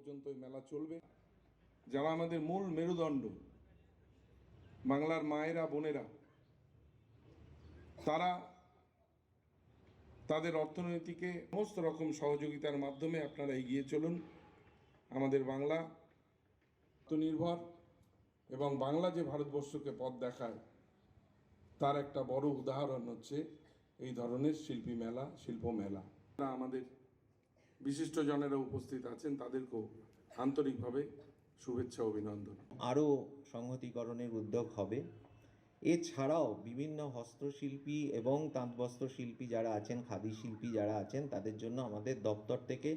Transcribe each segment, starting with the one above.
পর্যন্ত এই মেলা চলবে। যারা আমাদের মূল মেরুদণ্ড, বাংলার মায়েরা বোনেরা, তারা তাদের অর্থনীতিকে সমস্ত রকম সহযোগিতার মাধ্যমে আপনারা এগিয়ে চলুন। আমাদের বাংলা আত্মনির্ভর এবং বাংলা যে ভারতবর্ষকে পথ দেখায় তার একটা বড় উদাহরণ হচ্ছে এই ধরনের শিল্পী মেলা, শিল্প মেলা। আমাদের বিশিষ্টজনেরা উপস্থিত আছেন, তাদেরকেও আন্তরিকভাবে শুভেচ্ছা অভিনন্দন। আরও সংহতিকরণের উদ্যোগ হবে। এছাড়াও বিভিন্ন হস্তশিল্পী এবং তাঁতবস্ত্রশিল্পী যারা আছেন, খাদি শিল্পী যারা আছেন, তাদের জন্য আমাদের দপ্তর থেকে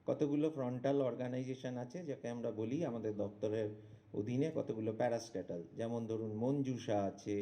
কতগুলো ফ্রন্টাল অর্গানাইজেশন আছে, যাকে আমরা বলি আমাদের দপ্তরের অধীনে কতগুলো প্যারাস্ট্যাটাল, যেমন ধরুন মঞ্জুষা আছে,